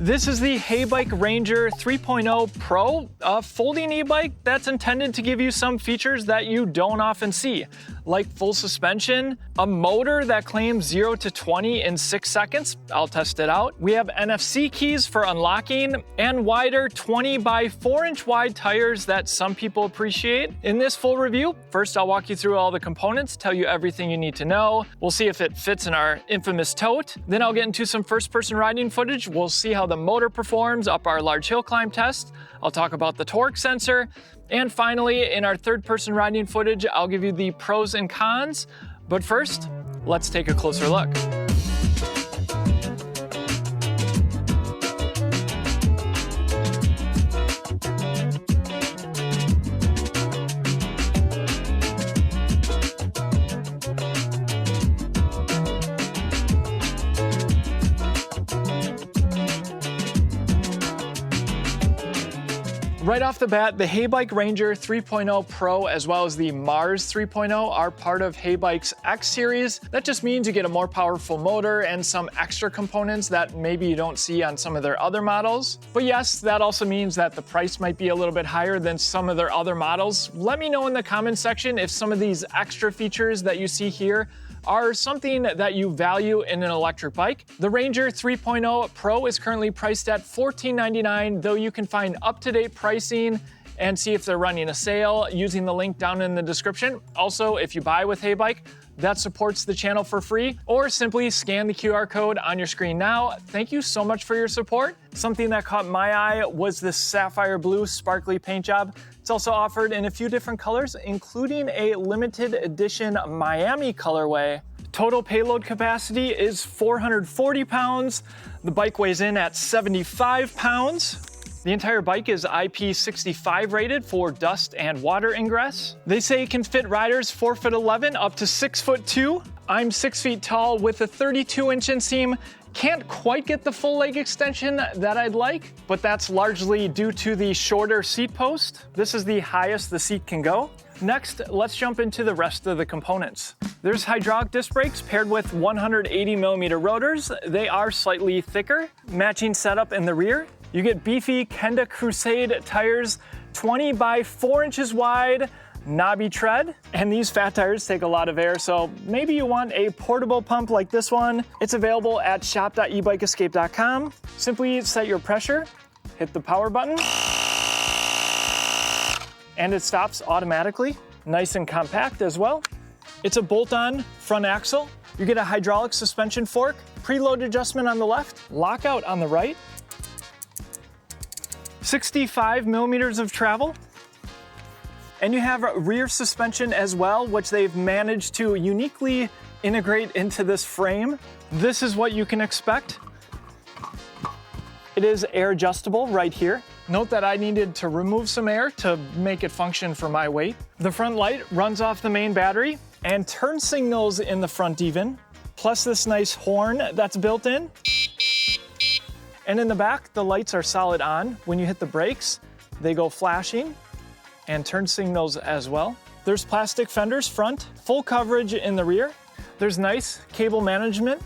This is the Heybike Ranger 3.0 Pro, a folding e-bike that's intended to give you some features that you don't often see, like full suspension, a motor that claims 0 to 20 in 6 seconds. I'll test it out. We have NFC keys for unlocking and wider 20 by 4 inch wide tires that some people appreciate. In this full review, first I'll walk you through all the components, tell you everything you need to know. We'll see if it fits in our infamous tote. Then I'll get into some first-person riding footage. We'll see how the motor performs up our large hill climb test. I'll talk about the torque sensor. And finally, in our third-person riding footage, I'll give you the pros and cons. But first, let's take a closer look. Right off the bat, the Heybike Ranger 3.0 Pro as well as the Mars 3.0 are part of Heybike's X series. That just means you get a more powerful motor and some extra components that maybe you don't see on some of their other models. But yes, that also means that the price might be a little bit higher than some of their other models. Let me know in the comments section if some of these extra features that you see here are something that you value in an electric bike. The Ranger 3.0 Pro is currently priced at $14.99, though you can find up-to-date pricing and see if they're running a sale using the link down in the description. Also, if you buy with Heybike, that supports the channel for free, or simply scan the QR code on your screen now. Thank you so much for your support. Something that caught my eye was this sapphire blue sparkly paint job. It's also offered in a few different colors, including a limited edition Miami colorway. Total payload capacity is 440 pounds. The bike weighs in at 75 pounds. The entire bike is IP65 rated for dust and water ingress. They say it can fit riders 4'11" up to 6'2". I'm 6 feet tall with a 32-inch inseam. Can't quite get the full leg extension that I'd like, but that's largely due to the shorter seat post. This is the highest the seat can go. Next, let's jump into the rest of the components. There's hydraulic disc brakes paired with 180mm rotors. They are slightly thicker. Matching setup in the rear. You get beefy Kenda Crusade tires, 20 by 4 inches wide, knobby tread, and these fat tires take a lot of air, so maybe you want a portable pump like this one. It's available at shop.ebikeescape.com. Simply set your pressure, hit the power button, and it stops automatically. Nice and compact as well. It's a bolt-on front axle. You get a hydraulic suspension fork, preload adjustment on the left, lockout on the right. 65 millimeters of travel. And you have rear suspension as well, which they've managed to uniquely integrate into this frame. This is what you can expect. It is air adjustable right here. Note that I needed to remove some air to make it function for my weight. The front light runs off the main battery and turn signals in the front even, plus this nice horn that's built in. And in the back, the lights are solid on. When you hit the brakes, they go flashing and turn signals as well. There's plastic fenders front, full coverage in the rear. There's nice cable management,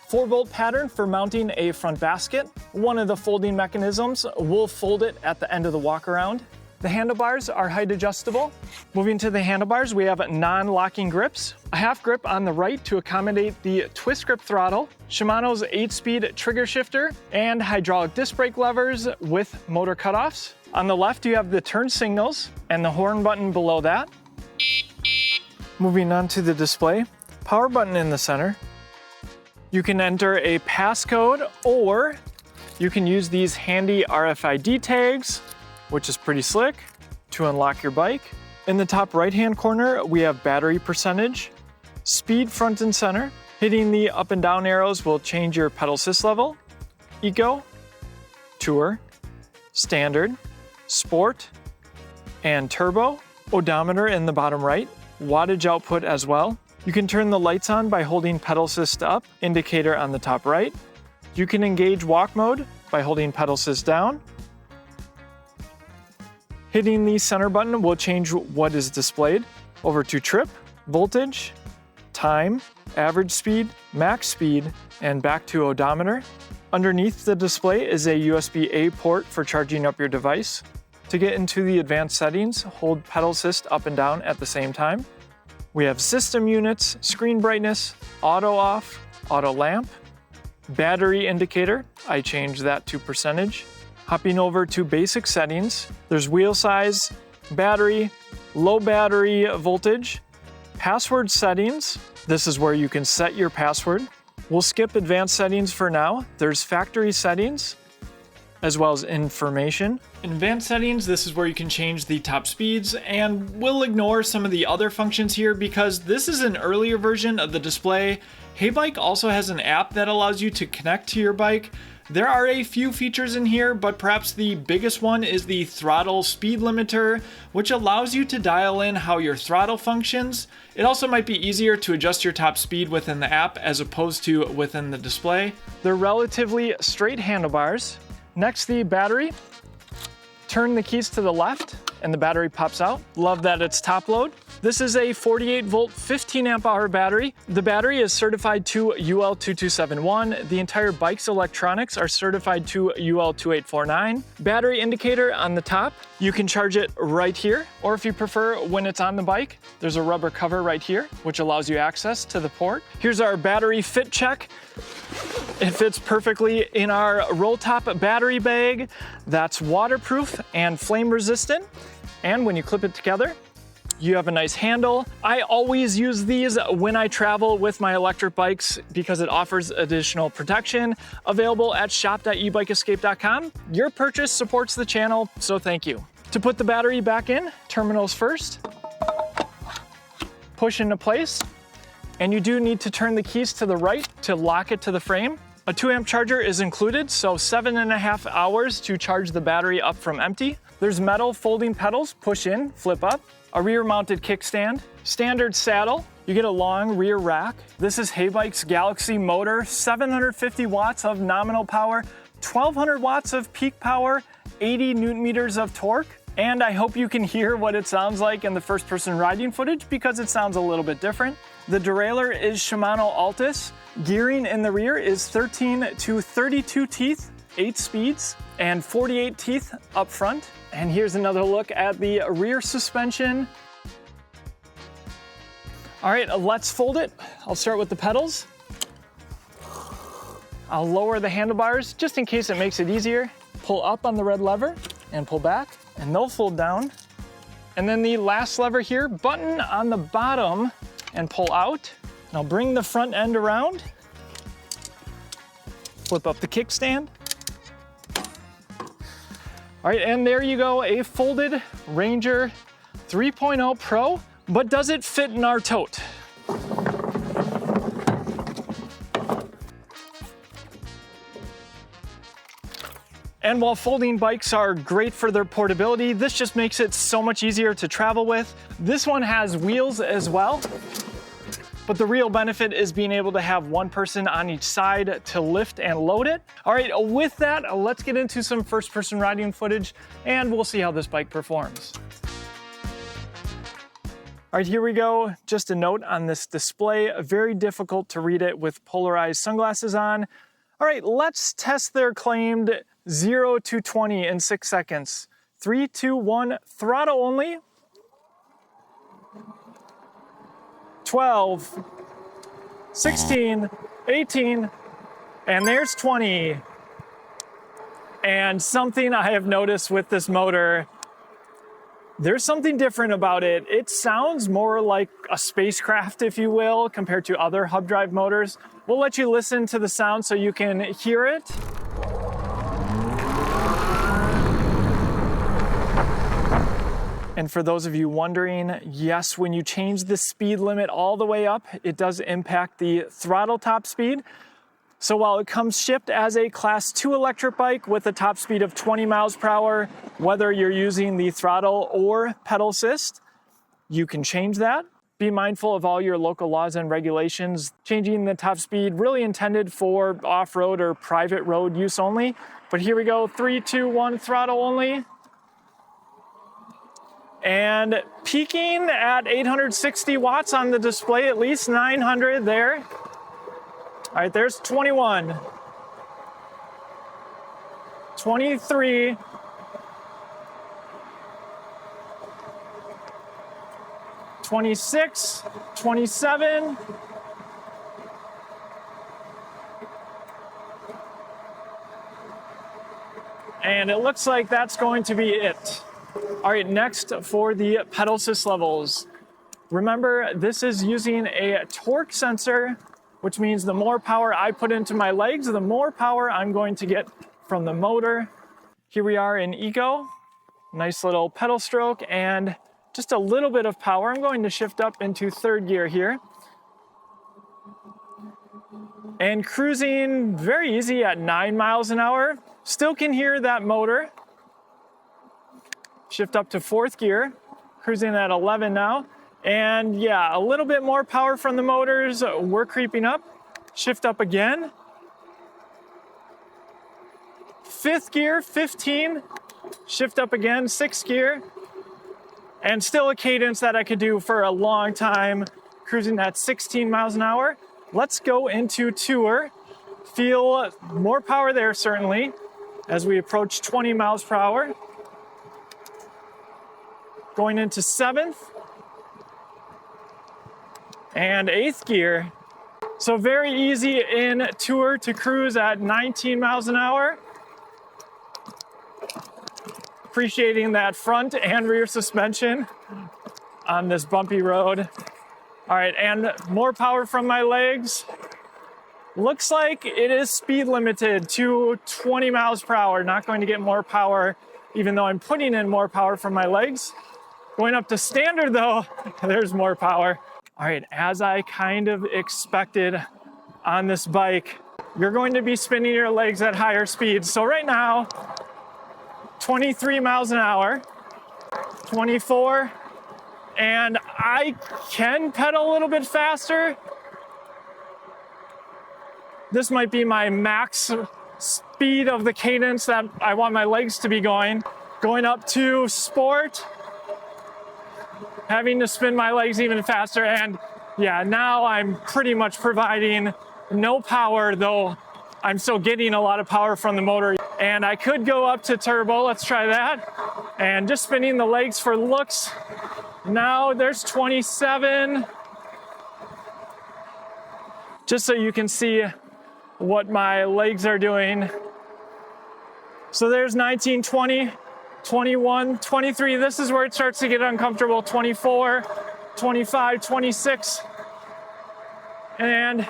4-bolt pattern for mounting a front basket. One of the folding mechanisms will fold it at the end of the walk around. The handlebars are height adjustable. Moving to the handlebars, we have non-locking grips, a half grip on the right to accommodate the twist grip throttle, Shimano's 8-speed trigger shifter, and hydraulic disc brake levers with motor cutoffs. On the left, you have the turn signals and the horn button below that. Moving on to the display, power button in the center. You can enter a passcode, or you can use these handy RFID tags, which is pretty slick, to unlock your bike. In the top right-hand corner, we have battery percentage, speed front and center. Hitting the up and down arrows will change your pedal assist level, Eco, Tour, Standard, Sport, and Turbo. Odometer in the bottom right, wattage output as well. You can turn the lights on by holding pedal assist up, indicator on the top right. You can engage walk mode by holding pedal assist down. Hitting the center button will change what is displayed. Over to trip, voltage, time, average speed, max speed, and back to odometer. Underneath the display is a USB-A port for charging up your device. To get into the advanced settings, hold pedal assist up and down at the same time. We have system units, screen brightness, auto off, auto lamp, battery indicator. I changed that to percentage. Hopping over to basic settings, there's wheel size, battery, low battery voltage, password settings. This is where you can set your password. We'll skip advanced settings for now. There's factory settings, as well as information. In advanced settings, this is where you can change the top speeds, and we'll ignore some of the other functions here because this is an earlier version of the display. Heybike also has an app that allows you to connect to your bike. There are a few features in here, but perhaps the biggest one is the throttle speed limiter, which allows you to dial in how your throttle functions. It also might be easier to adjust your top speed within the app as opposed to within the display. They're relatively straight handlebars. Next, the battery. Turn the keys to the left and the battery pops out. Love that it's top load. This is a 48 volt, 15 amp hour battery. The battery is certified to UL2271. The entire bike's electronics are certified to UL2849. Battery indicator on the top. You can charge it right here, or if you prefer, when it's on the bike, there's a rubber cover right here, which allows you access to the port. Here's our battery fit check. It fits perfectly in our roll top battery bag that's waterproof and flame resistant. And when you clip it together, you have a nice handle. I always use these when I travel with my electric bikes because it offers additional protection. Available at shop.ebikeescape.com. Your purchase supports the channel, so thank you. To put the battery back in, terminals first. Push into place. And you do need to turn the keys to the right to lock it to the frame. A 2 amp charger is included, so 7.5 hours to charge the battery up from empty. There's metal folding pedals, push in, flip up. A rear mounted kickstand, standard saddle. You get a long rear rack. This is Heybike's Galaxy motor, 750 watts of nominal power, 1200 watts of peak power, 80 newton meters of torque. And I hope you can hear what it sounds like in the first person riding footage because it sounds a little bit different. The derailleur is Shimano Altus. Gearing in the rear is 13 to 32 teeth, 8 speeds, and 48 teeth up front. And here's another look at the rear suspension. All right, let's fold it. I'll start with the pedals. I'll lower the handlebars just in case it makes it easier. Pull up on the red lever and pull back, and they'll fold down. And then the last lever here, button on the bottom and pull out. And I'll bring the front end around, flip up the kickstand. All right, and there you go, a folded Ranger 3.0 Pro, but does it fit in our tote? And while folding bikes are great for their portability, this just makes it so much easier to travel with. This one has wheels as well, but the real benefit is being able to have one person on each side to lift and load it. All right, with that, let's get into some first-person riding footage and we'll see how this bike performs. All right, here we go. Just a note on this display, very difficult to read it with polarized sunglasses on. All right, let's test their claimed 0 to 20 in 6 seconds. 3, 2, 1, throttle only. 12, 16, 18, and there's 20. And something I have noticed with this motor, there's something different about it. It sounds more like a spacecraft, if you will, compared to other hub drive motors. We'll let you listen to the sound so you can hear it. And for those of you wondering, yes, when you change the speed limit all the way up, it does impact the throttle top speed. So while it comes shipped as a Class 2 electric bike with a top speed of 20 miles per hour, whether you're using the throttle or pedal assist, you can change that. Be mindful of all your local laws and regulations. Changing the top speed really intended for off-road or private road use only. But here we go, 3, 2, 1, throttle only. And peaking at 860 watts on the display, at least 900 there. All right, there's 21. 23, 26, 27, and it looks like that's going to be it. All right, next for the pedal assist levels. Remember, this is using a torque sensor, which means the more power I put into my legs, the more power I'm going to get from the motor. Here we are in Eco. Nice little pedal stroke and just a little bit of power. I'm going to shift up into third gear here. And cruising very easy at 9 miles an hour. Still can hear that motor. Shift up to fourth gear, cruising at 11 now. And yeah, a little bit more power from the motors. We're creeping up. Shift up again. Fifth gear, 15. Shift up again, sixth gear. And still a cadence that I could do for a long time, cruising at 16 miles an hour. Let's go into tour. Feel more power there, certainly, as we approach 20 miles per hour. Going into seventh and eighth gear. So very easy in tour to cruise at 19 miles an hour. Appreciating that front and rear suspension on this bumpy road. All right, and more power from my legs. Looks like it is speed limited to 20 miles per hour. Not going to get more power, even though I'm putting in more power from my legs. Going up to standard though, there's more power. All right, as I kind of expected on this bike, you're going to be spinning your legs at higher speeds. So right now, 23 miles an hour, 24, and I can pedal a little bit faster. This might be my max speed of the cadence that I want my legs to be going. Going up to sport, having to spin my legs even faster, and yeah, now I'm pretty much providing no power, though I'm still getting a lot of power from the motor. And I could go up to turbo, let's try that. And just spinning the legs for looks. Now there's 27. Just so you can see what my legs are doing. So there's 19, 20, 21, 23. This is where it starts to get uncomfortable. 24, 25, 26. And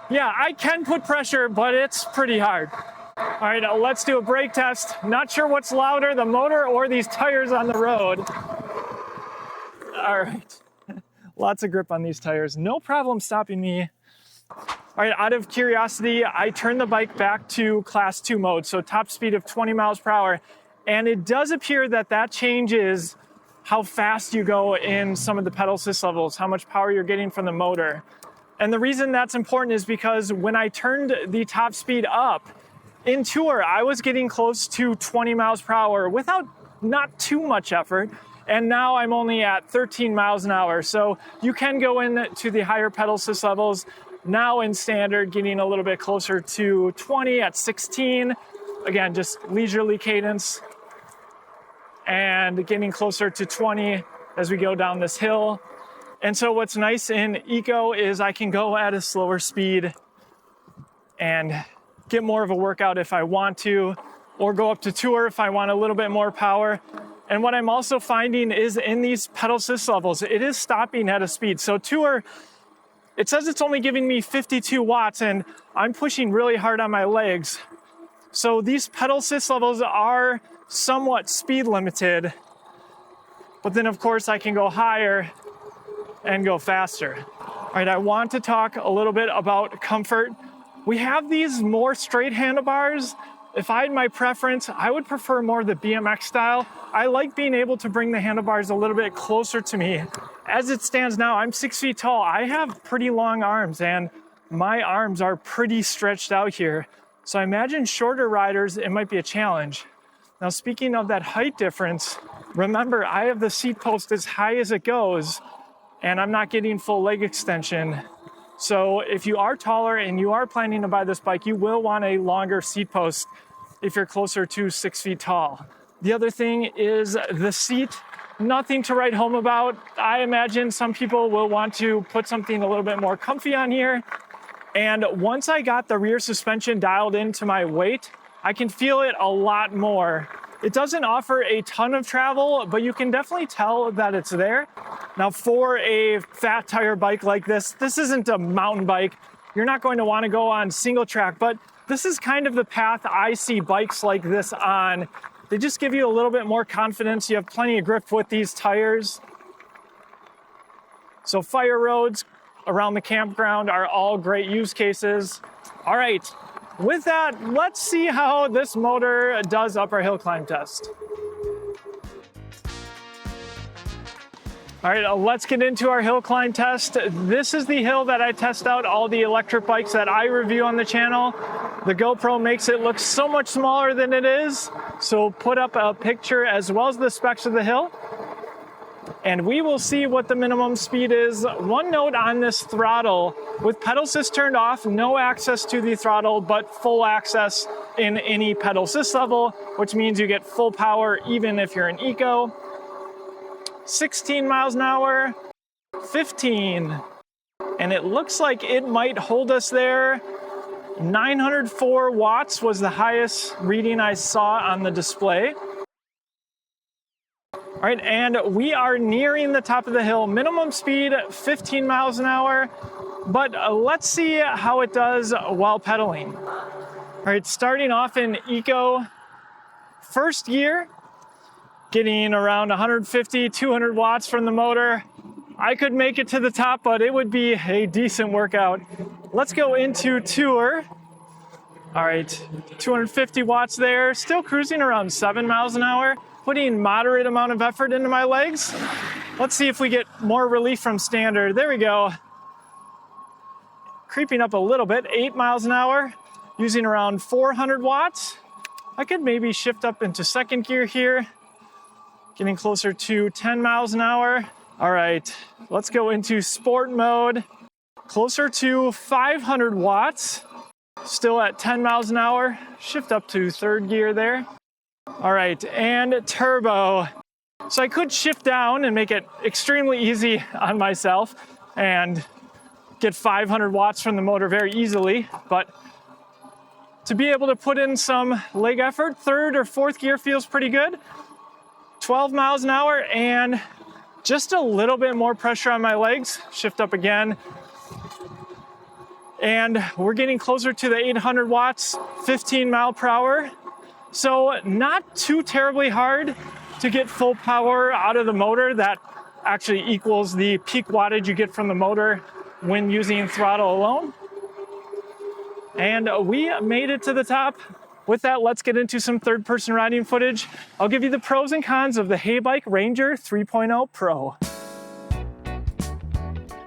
yeah, I can put pressure, but it's pretty hard. All right, let's do a brake test. Not sure what's louder, the motor or these tires on the road. All right, lots of grip on these tires. No problem stopping me. All right, out of curiosity, I turned the bike back to class 2 mode, so top speed of 20 miles per hour. And it does appear that that changes how fast you go in some of the pedal assist levels, how much power you're getting from the motor. And the reason that's important is because when I turned the top speed up in tour, I was getting close to 20 miles per hour without not too much effort. And now I'm only at 13 miles an hour. So you can go into the higher pedal assist levels. Now in standard, getting a little bit closer to 20 at 16. Again, just leisurely cadence. And getting closer to 20 as we go down this hill. And so what's nice in Eco is I can go at a slower speed and get more of a workout if I want to, or go up to tour if I want a little bit more power. And what I'm also finding is in these pedal assist levels, it is stopping at a speed. So tour, it says it's only giving me 52 watts and I'm pushing really hard on my legs. So these pedal assist levels are somewhat speed limited, but then of course I can go higher and go faster. All right, I want to talk a little bit about comfort. We have these more straight handlebars. If I had my preference, I would prefer more the BMX style. I like being able to bring the handlebars a little bit closer to me. As it stands now, I'm 6 feet tall. I have pretty long arms and my arms are pretty stretched out here. So I imagine shorter riders, it might be a challenge. Now, speaking of that height difference, remember, I have the seat post as high as it goes, and I'm not getting full leg extension. So if you are taller and you are planning to buy this bike, you will want a longer seat post. if you're closer to 6 feet tall. The other thing is the seat. Nothing to write home about. I imagine some people will want to put something a little bit more comfy on here. And once I got the rear suspension dialed into my weight, I can feel it a lot more. It doesn't offer a ton of travel, but you can definitely tell that it's there. Now, for a fat tire bike like this isn't a mountain bike. You're not going to want to go on single track, but this is kind of the path I see bikes like this on. They just give you a little bit more confidence. You have plenty of grip with these tires. So fire roads around the campground are all great use cases. All right, with that, let's see how this motor does up our hill climb test. All right, let's get into our hill climb test. This is the hill that I test out all the electric bikes that I review on the channel. The GoPro makes it look so much smaller than it is. So put up a picture as well as the specs of the hill, and we will see what the minimum speed is. One note on this throttle, with pedal assist turned off, no access to the throttle, but full access in any pedal assist level, which means you get full power even if you're in eco. 16 miles an hour, 15, and it looks like it might hold us there. 904 watts was the highest reading I saw on the display. All right, and we are nearing the top of the hill. Minimum speed, 15 miles an hour, but let's see how it does while pedaling. All right, starting off in eco, first gear, getting around 150, 200 watts from the motor. I could make it to the top, but it would be a decent workout. Let's go into tour. All right, 250 watts there, still cruising around 7 miles an hour, putting moderate amount of effort into my legs. Let's see if we get more relief from standard. There we go. Creeping up a little bit, 8 miles an hour, using around 400 watts. I could maybe shift up into second gear here, getting closer to 10 miles an hour. All right, let's go into sport mode. Closer to 500 watts, still at 10 miles an hour. Shift up to third gear there. All right, and turbo. So I could shift down and make it extremely easy on myself and get 500 watts from the motor very easily, but to be able to put in some leg effort, third or fourth gear feels pretty good. 12 miles an hour and just a little bit more pressure on my legs. Shift up again. And we're getting closer to the 800 watts, 15 mile per hour. So not too terribly hard to get full power out of the motor. That actually equals the peak wattage you get from the motor when using throttle alone. And we made it to the top. With that, let's get into some third-person riding footage. I'll give you the pros and cons of the Heybike Ranger 3.0 Pro.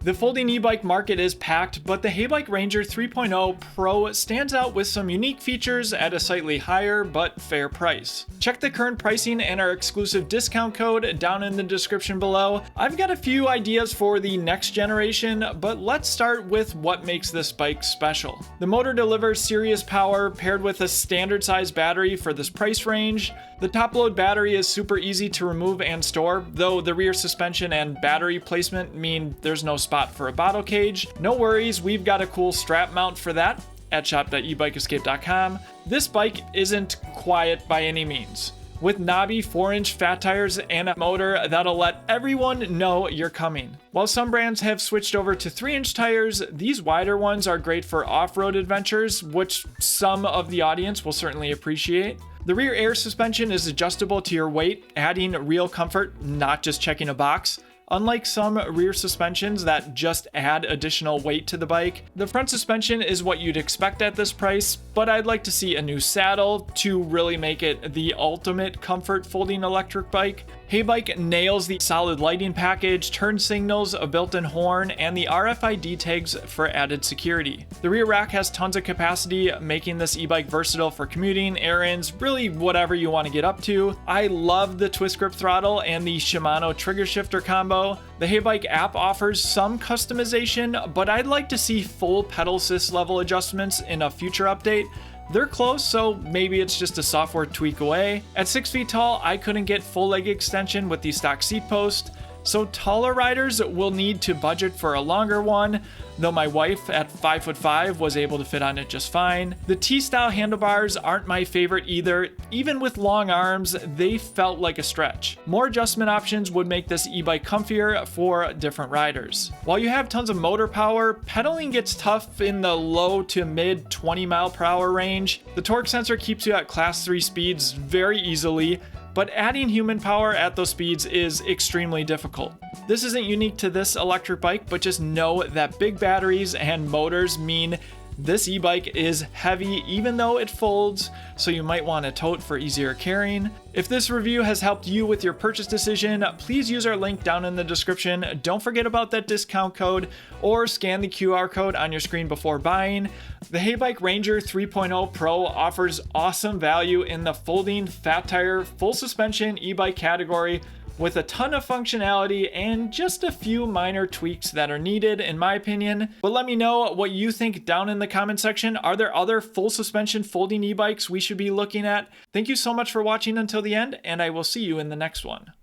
The folding e-bike market is packed, but the Heybike Ranger 3.0 Pro stands out with some unique features at a slightly higher but fair price. Check the current pricing and our exclusive discount code down in the description below. I've got a few ideas for the next generation, but let's start with what makes this bike special. The motor delivers serious power paired with a standard size battery for this price range. The top load battery is super easy to remove and store, though the rear suspension and battery placement mean there's no spot for a bottle cage. No worries, we've got a cool strap mount for that at shop.ebikeescape.com. This bike isn't quiet by any means. With knobby 4-inch fat tires and a motor that'll let everyone know you're coming. While some brands have switched over to 3-inch tires, these wider ones are great for off-road adventures, which some of the audience will certainly appreciate. The rear air suspension is adjustable to your weight, adding real comfort, not just checking a box. Unlike some rear suspensions that just add additional weight to the bike, the front suspension is what you'd expect at this price, but I'd like to see a new saddle to really make it the ultimate comfort folding electric bike. Heybike nails the solid lighting package, turn signals, a built-in horn, and the RFID tags for added security. The rear rack has tons of capacity, making this e-bike versatile for commuting, errands, really whatever you want to get up to. I love the twist grip throttle and the Shimano trigger shifter combo. The Heybike app offers some customization, but I'd like to see full pedal assist level adjustments in a future update. They're close, so maybe it's just a software tweak away. At 6 feet tall, I couldn't get full leg extension with the stock seat post, so taller riders will need to budget for a longer one, though my wife at 5'5" was able to fit on it just fine. The T-style handlebars aren't my favorite either. Even with long arms, they felt like a stretch. More adjustment options would make this e-bike comfier for different riders. While you have tons of motor power, pedaling gets tough in the low to mid 20 mph range. The torque sensor keeps you at class 3 speeds very easily, but adding human power at those speeds is extremely difficult. This isn't unique to this electric bike, but just know that big batteries and motors mean this e-bike is heavy even though it folds, so you might want to tote for easier carrying. If this review has helped you with your purchase decision, please use our link down in the description. Don't forget about that discount code or scan the QR code on your screen before buying. The Heybike Ranger 3.0 Pro offers awesome value in the folding, fat tire, full suspension e-bike category, with a ton of functionality and just a few minor tweaks that are needed in my opinion. But let me know what you think down in the comment section. Are there other full suspension folding e-bikes we should be looking at? Thank you so much for watching until the end, and I will see you in the next one.